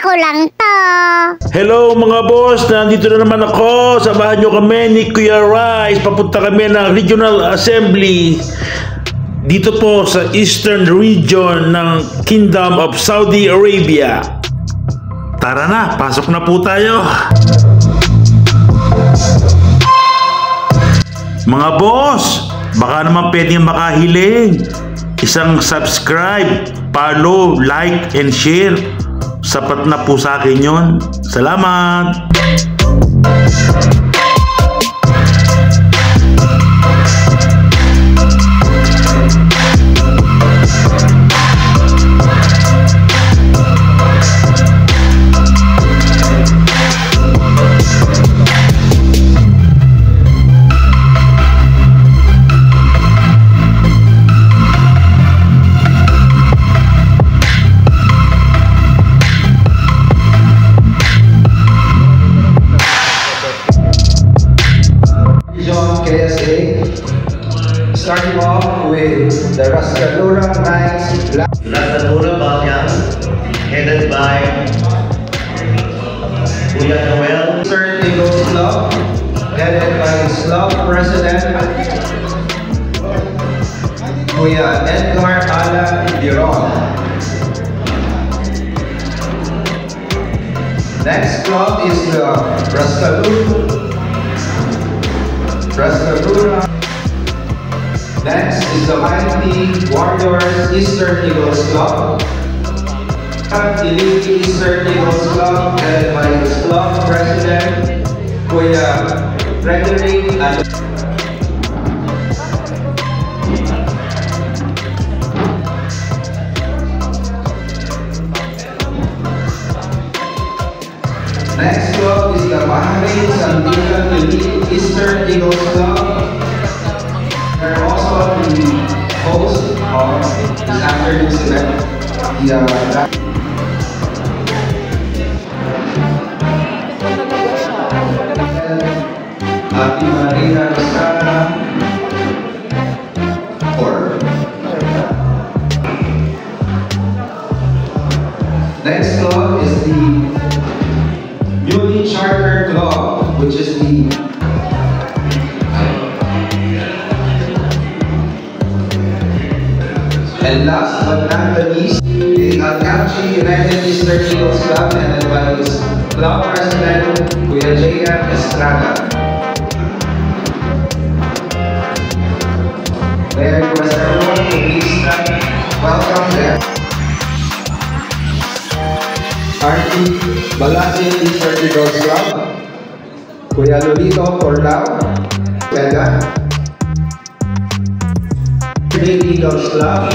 Ako lang to. Hello mga boss, nandito na naman ako. Samahan nyo kami ni Kuya Rice. Papunta kami ng Regional Assembly dito po sa Eastern Region ng Kingdom of Saudi Arabia. Tara na, pasok na po tayo. Mga boss, baka naman pwedeng makahiling. Isang subscribe, follow, like, and share. Sapat na po sa akin yun. Salamat! Starting off with the Rascadura Knights. Rascadura Balyang, headed by Kuya Noel. Eastern Eagles Club, headed by its club president, Kuya Edgar Ala Diron. Next club is the Rascadura. Next is the Mighty Warriors Eastern Eagles Club. Elite Eastern Eagles Club, headed by its club president, Kuya Frederick. Next club is the Bahrain Sandigan Elite Eastern Eagles Club. They're also the host of this afternoon's event. Ati Marina Rosana or next club is the newly chartered club, which is the and last but not the least, the Alcamchi United Eastern Eagles Club, headed by its club president, Kuya J.M. Estrada. May I request everyone to please stand. Welcome there. RT Balasin Eastern Eagles Club, Kuya Lolito Corlao, Pega. Eagles Club,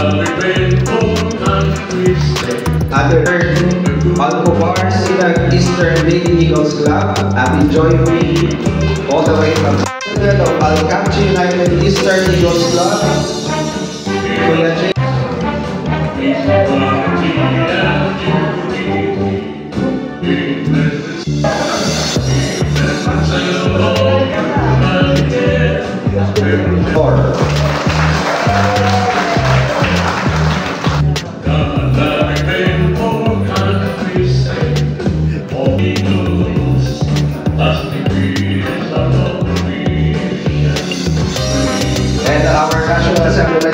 other Alcobar Sinag Eastern Eagles Club, Happy Joy Week, all the way from the Alcamchi United Eastern Eagles Club, Kuya J. And our National Assembly.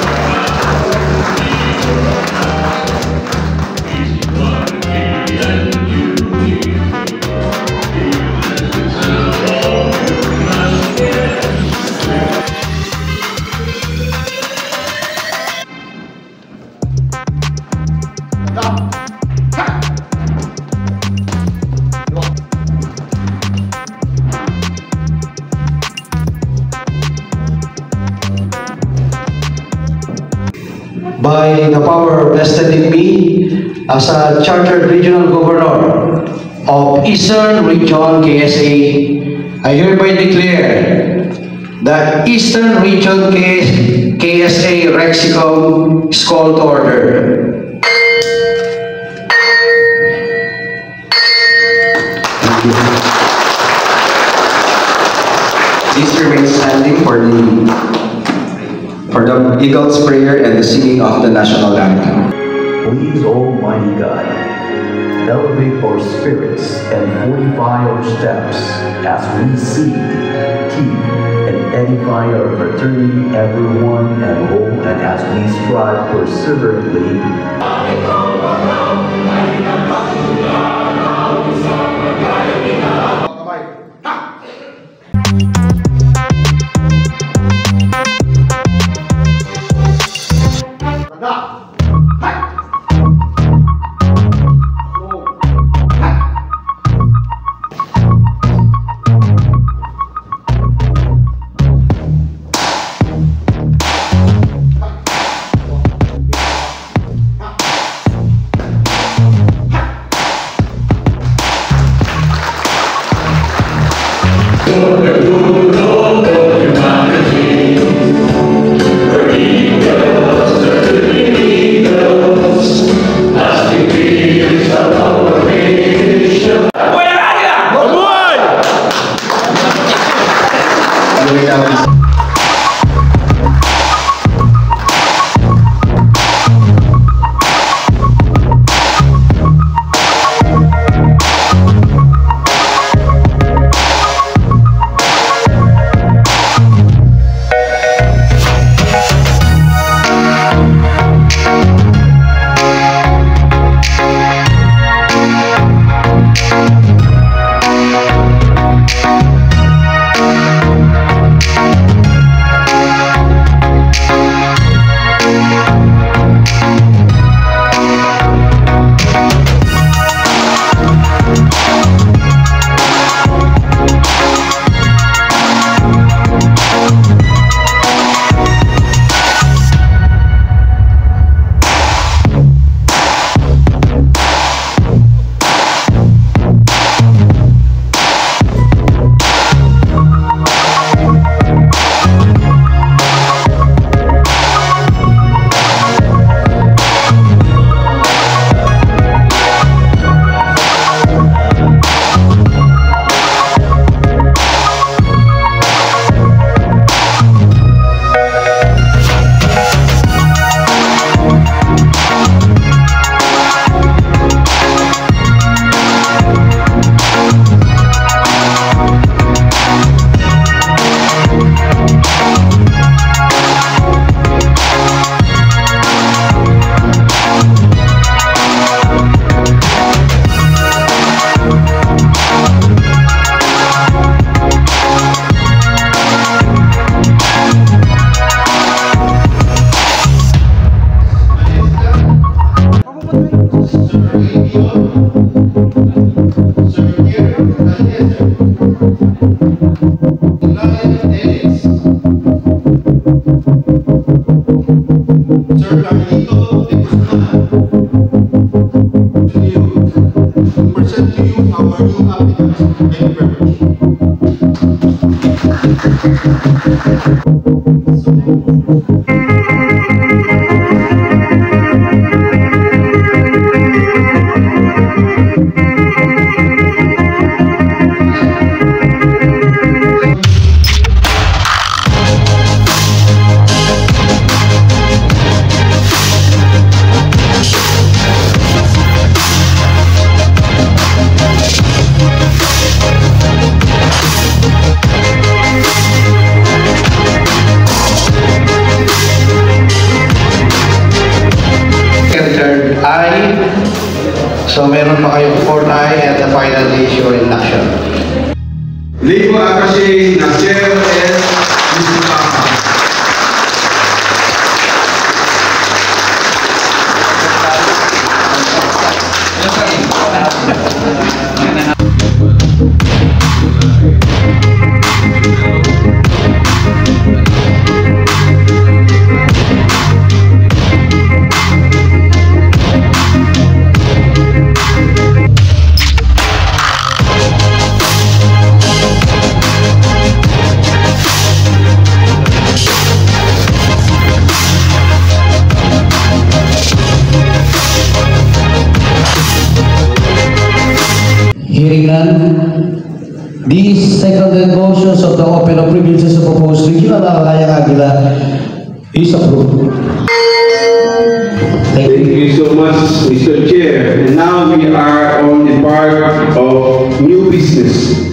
By the power vested in me as a chartered regional governor of Eastern Region KSA, I hereby declare that Eastern Region KSA Rexicom is called to order. Please remain standing for the Eagles prayer and the singing of the national anthem. Please, Almighty God, elevate our spirits and fortify our steps as we seek, keep, and edify our fraternity, everyone at home, and as we strive perseverately. So meron pa kayong fourth eye at the final is your induction. Ligo Akashe Nasir S. Mustafa. Hearing none, These seconded motions of the open of privileges of proposed regional Alayang Aguila is approved. Thank you so much, Mr. Chair. And now we are on the part of new business.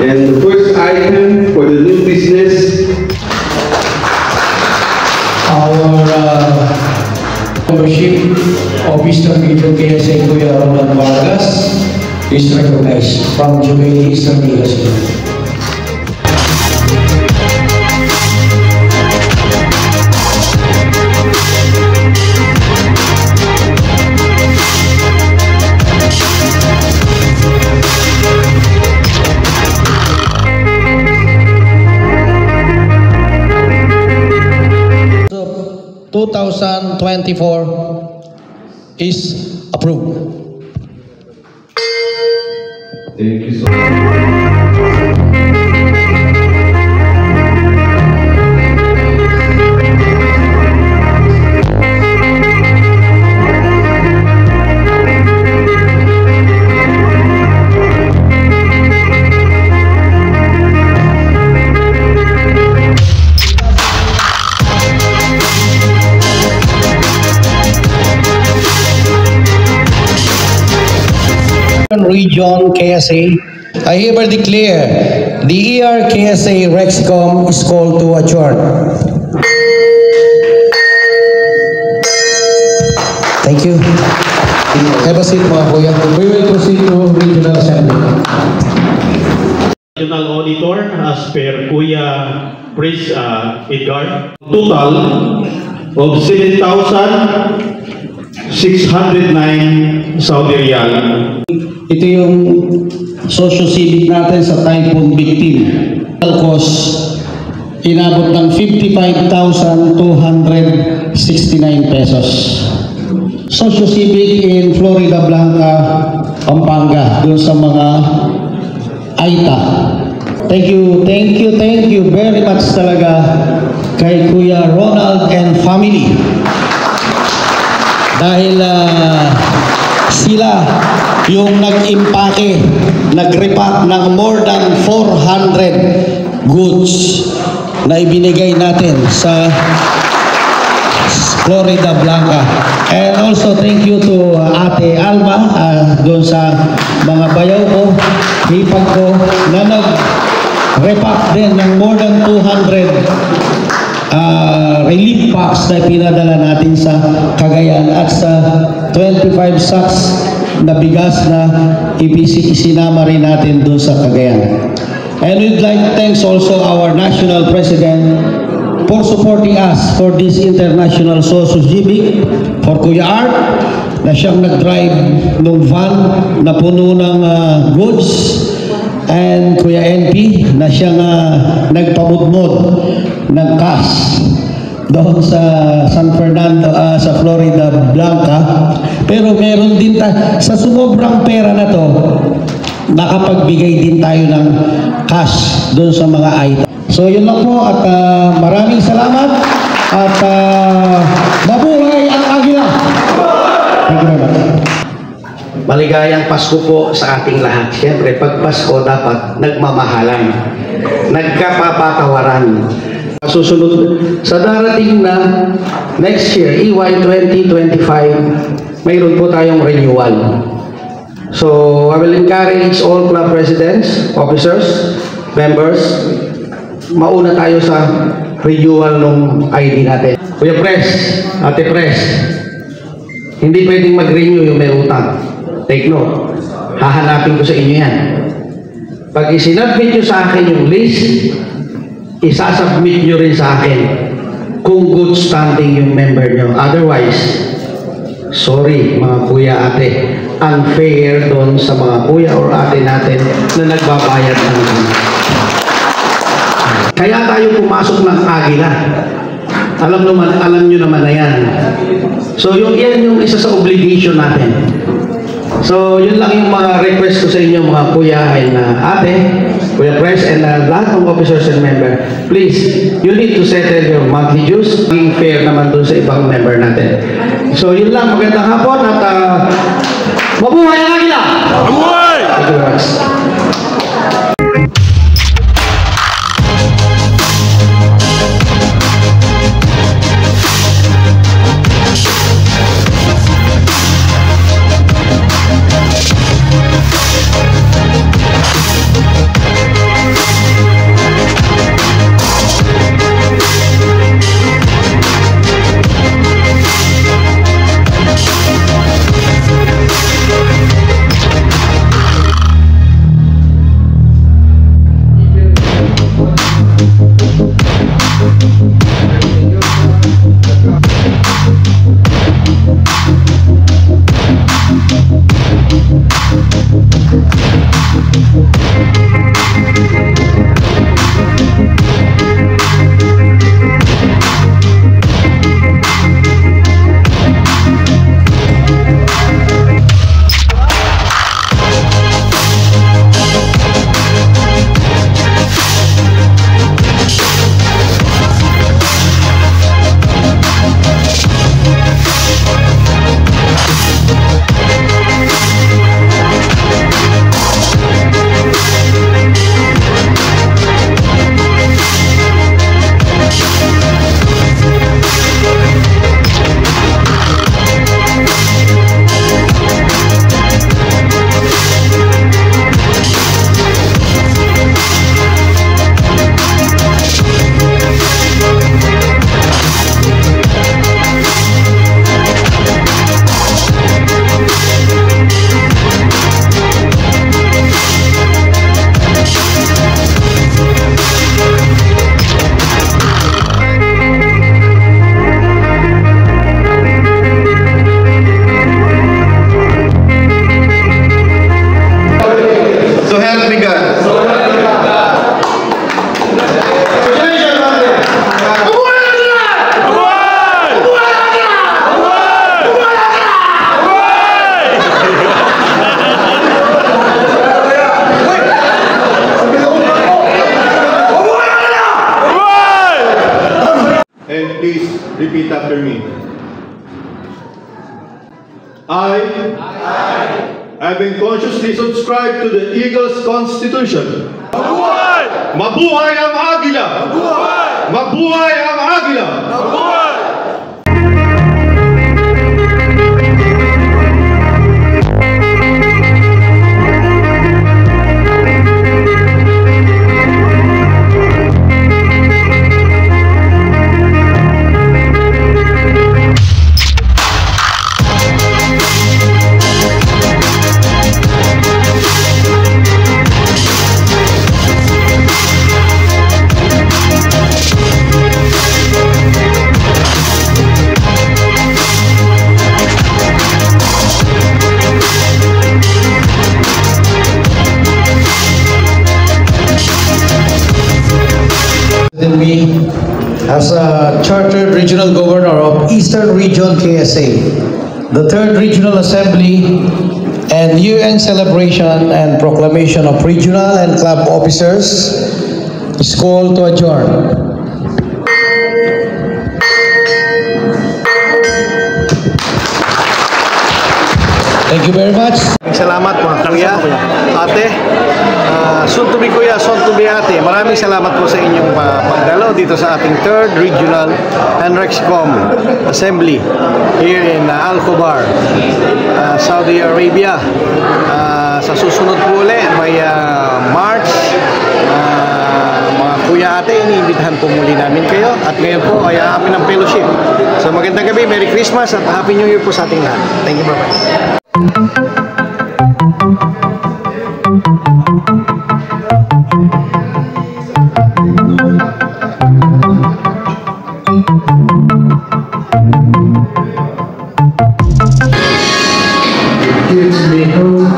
And the first item for the new business, Our membership of Eastern Region KSA Kuya Ronald Vargas is recognized from Jubilee Eastern KSA. So, 2024 is approved. thank you so much. Region KSA, I hereby declare the KSA Rexcom is called to adjourn. Thank you. Have a seat, mga kuya. We will proceed to Regional Assembly. Regional Auditor, as per Kuya Prince Edgar, total of 7,609 Saudi Riyal. Ito yung socio-civic natin sa typhoon victim. Total cost, inabot ng 55,269 pesos. Socio-civic in Florida Blanca, Pampanga, doon sa mga AITA. Thank you very much talaga kay Kuya Ronald and family. Dahil sila yung nag-impake, nag-repack ng more than 400 goods na ibinigay natin sa Florida Blanca. And also thank you to Ate Alma doon sa mga bayaw ko, hipag ko, na nag-repack din ng more than 200 relief packs na pinadala natin sa Cagayan at sa 25 sacks na bigas na isinama rin natin doon sa Cagayan. And we'd like to thank also our National President for supporting us for this international socio-civic, for Kuya Art na siyang nag-drive ng van na puno ng goods, and Kuya NP na siyang nagpamudmod ng cash doon sa San Fernando, sa Florida Blanca. Pero meron din sa sumobrang pera na to, nakapagbigay din tayo ng cash doon sa mga item. So yun lang po, at maraming salamat at mabuhay ang Agila. Thank you very much. Maligayang Pasko po sa ating lahat. Siyempre, pag Pasko dapat nagmamahalan, nagkapapatawaran. Susunod sa darating na next year, EY 2025, mayroon po tayong renewal. So, I will encourage all club presidents, officers, members, mauna tayo sa renewal ng ID natin. Kuya Pres, Ate Pres, hindi pwedeng mag-renew yung may utang. Take note, hahanapin ko sa inyo yan. Pag isinubmit nyo sa akin yung list, isasubmit nyo rin sa akin kung good standing yung member nyo. Otherwise, sorry mga kuya ate, unfair doon sa mga kuya or ate natin na nagbabayad ng ano. Kaya tayo pumasok ng Agila. Alam nyo naman na yan. So yan yung isa sa obligation natin. So yun lang yung mga request ko sa inyo mga kuya and ate, Kuya Pres, and lahat ng officers and member. Please, you need to settle your monthly dues. Being fair naman dun sa ibang member natin. So yun lang, magandang hapon at mabuhay ang Agila! Mabuhay! Thank you very much. And please repeat after me. I, having consciously subscribed to the Eagles Constitution. Mabuhay! Mabuhay ang Agila! Mabuhay! Mabuhay ang Agila! Mabuhay! Me as a chartered regional governor of Eastern Region KSA, the Third Regional Assembly and UN celebration and proclamation of regional and club officers is called to adjourn. Thank you very much. Salamat mga kuya, ate, soon to be kuya, soon to be ate. Maraming salamat po sa inyong pagdalaw dito sa ating 3rd Regional NREXCOM Assembly here in Al Khobar, Saudi Arabia. Sa susunod po ulit, may March, mga kuya ate, iniimbitahan po muli namin kayo. At ngayon po ay happy ng fellowship. So magandang gabi, Merry Christmas at Happy New Year po sa ating lahat. Thank you, bye-bye. Gives me hope,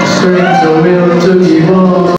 strength, the will to keep on.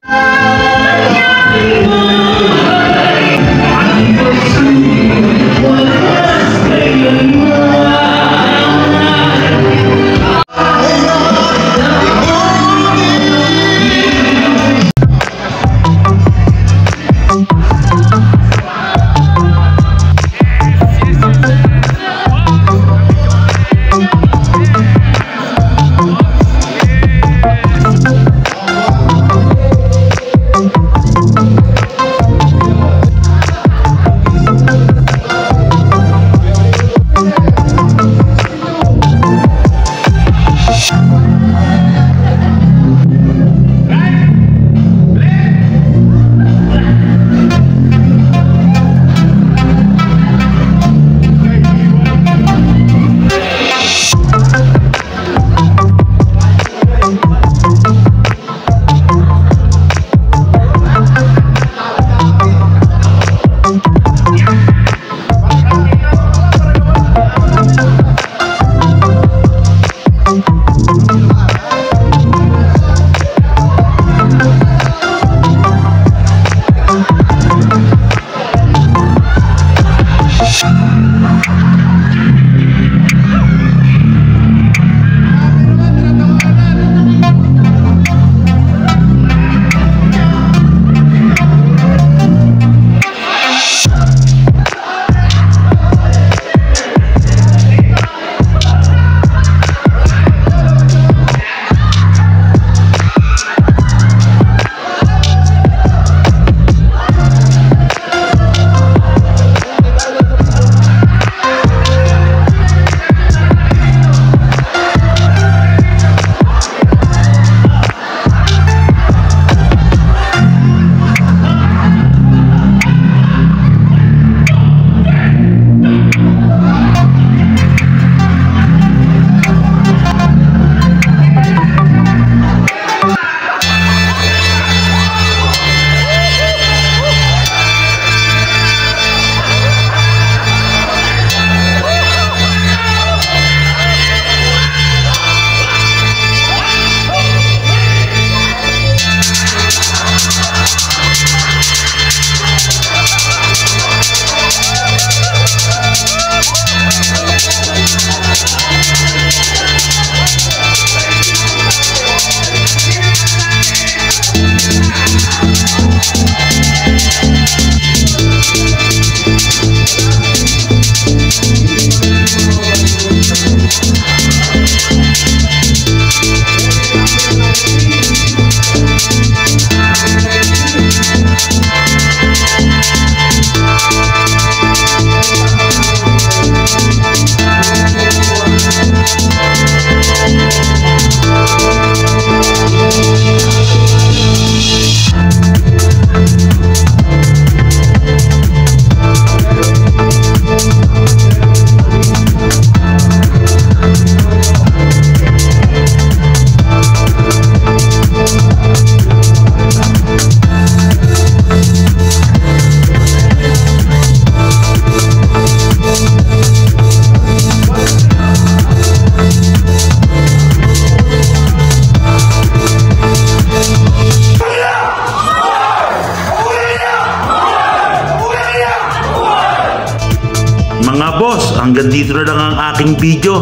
mga boss, hanggang dito na lang ang aking video.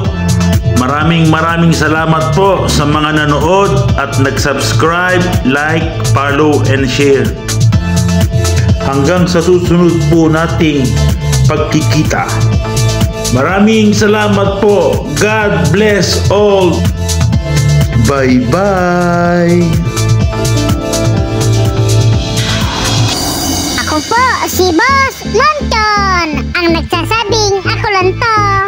Maraming salamat po sa mga nanood at nag-subscribe, like, follow, and share. Hanggang sa susunod po nating pagkikita. Maraming salamat po. God bless all. Bye-bye. Ako po si Boss Lonton, ang nagsasabing ako lang to.